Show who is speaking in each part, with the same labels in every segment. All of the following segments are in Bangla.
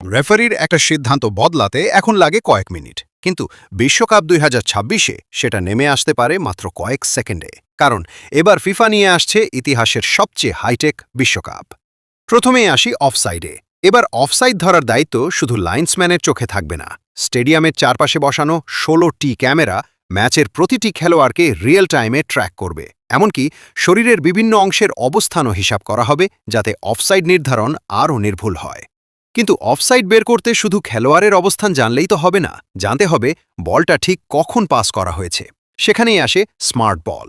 Speaker 1: রেফারির একটা সিদ্ধান্ত বদলাতে এখন লাগে কয়েক মিনিট, কিন্তু বিশ্বকাপ ২০২৬-এ সেটা নেমে আসতে পারে মাত্র কয়েক সেকেন্ডে। কারণ এবার ফিফা নিয়ে আসছে ইতিহাসের সবচেয়ে হাইটেক বিশ্বকাপ। প্রথমেই আসি অফসাইডে। এবার অফসাইড ধরার দায়িত্ব শুধু লাইন্সম্যানের চোখে থাকবে না। স্টেডিয়ামের চারপাশে বসানো ১৬টি ক্যামেরা ম্যাচের প্রতিটি খেলোয়াড়কে রিয়েল টাইমে ট্র্যাক করবে। এমনকি শরীরের বিভিন্ন অংশের অবস্থানও হিসাব করা হবে, যাতে অফসাইড নির্ধারণ আরও নির্ভুল হয়। কিন্তু অফসাইড বের করতে শুধু খেলোয়াড়ের অবস্থান জানলেই তো হবে না, জানতে হবে বলটা ঠিক কখন পাস করা হয়েছে। সেখানেই আসে স্মার্ট বল।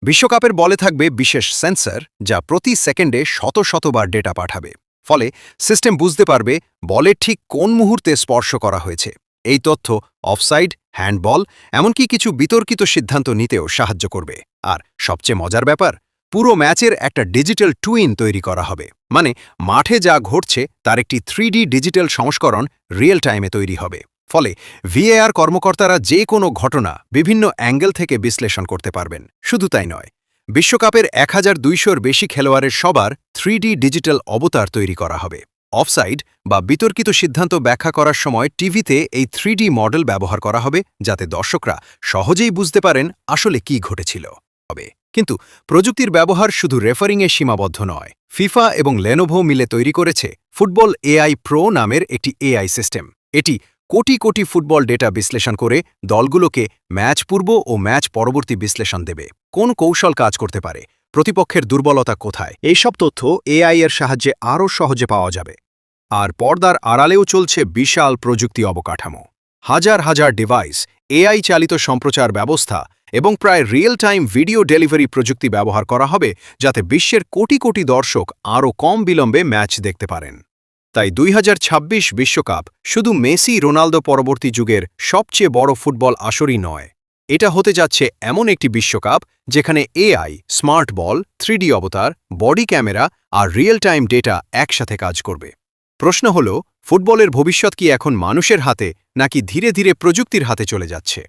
Speaker 1: বিশ্বকাপের বলে থাকবে বিশেষ সেন্সর, যা প্রতি সেকেন্ডে শত শতবার ডেটা পাঠাবে। ফলে সিস্টেম বুঝতে পারবে বলের ঠিক কোন মুহূর্তে স্পর্শ করা হয়েছে। এই তথ্য অফসাইড, হ্যান্ডবল, এমনকি কিছু বিতর্কিত সিদ্ধান্ত নিতেও সাহায্য করবে। আর সবচেয়ে মজার ব্যাপার, পুরো ম্যাচের একটা ডিজিটাল টুইন তৈরি করা হবে। মানে মাঠে যা ঘটছে তার একটি 3D ডিজিটাল সংস্করণ রিয়েল টাইমে তৈরি হবে। ফলে ভিএআর কর্মকর্তারা যে কোনো ঘটনা বিভিন্ন অ্যাঙ্গেল থেকে বিশ্লেষণ করতে পারবেন। শুধু তাই নয়, বিশ্বকাপের ১২০০-র বেশি খেলোয়াড়ের সবার 3D ডিজিটাল অবতার তৈরি করা হবে। অফসাইড বা বিতর্কিত সিদ্ধান্ত ব্যাখ্যা করার সময় টিভিতে এই 3D মডেল ব্যবহার করা হবে, যাতে দর্শকরা সহজেই বুঝতে পারেন আসলে কি ঘটেছিল। কিন্তু প্রযুক্তির ব্যবহার শুধু রেফারিংয়ে সীমাবদ্ধ নয়। ফিফা এবং লেনোভো মিলে তৈরি করেছে ফুটবল এআই প্রো নামের একটি এআই সিস্টেম। এটি কোটি কোটি ফুটবল ডেটা বিশ্লেষণ করে দলগুলোকে ম্যাচ পূর্ব ও ম্যাচ পরবর্তী বিশ্লেষণ দেবে। কোন কৌশল কাজ করতে পারে, প্রতিপক্ষের দুর্বলতা কোথায়, এইসব তথ্য এআই এর সাহায্যে আরও সহজে পাওয়া যাবে। আর পর্দার আড়ালেও চলছে বিশাল প্রযুক্তি অবকাঠামো। হাজার হাজার ডিভাইস, এআই চালিত সম্প্রচার ব্যবস্থা এবং প্রায় রিয়েল টাইম ভিডিও ডেলিভারি প্রযুক্তি ব্যবহার করা হবে, যাতে বিশ্বের কোটি কোটি দর্শক আরও কম বিলম্বে ম্যাচ দেখতে পারেন। তাই ২০২৬ বিশ্বকাপ শুধু মেসি রোনালদো পরবর্তী যুগের সবচেয়ে বড় ফুটবল আসরই নয়, এটা হতে যাচ্ছে এমন একটি বিশ্বকাপ যেখানে এআই, স্মার্ট বল, 3D অবতার, বডি ক্যামেরা আর রিয়েল টাইম ডেটা একসাথে কাজ করবে। প্রশ্ন হল, ফুটবলের ভবিষ্যৎ কি এখন মানুষের হাতে, নাকি ধীরে ধীরে প্রযুক্তির হাতে চলে যাচ্ছে?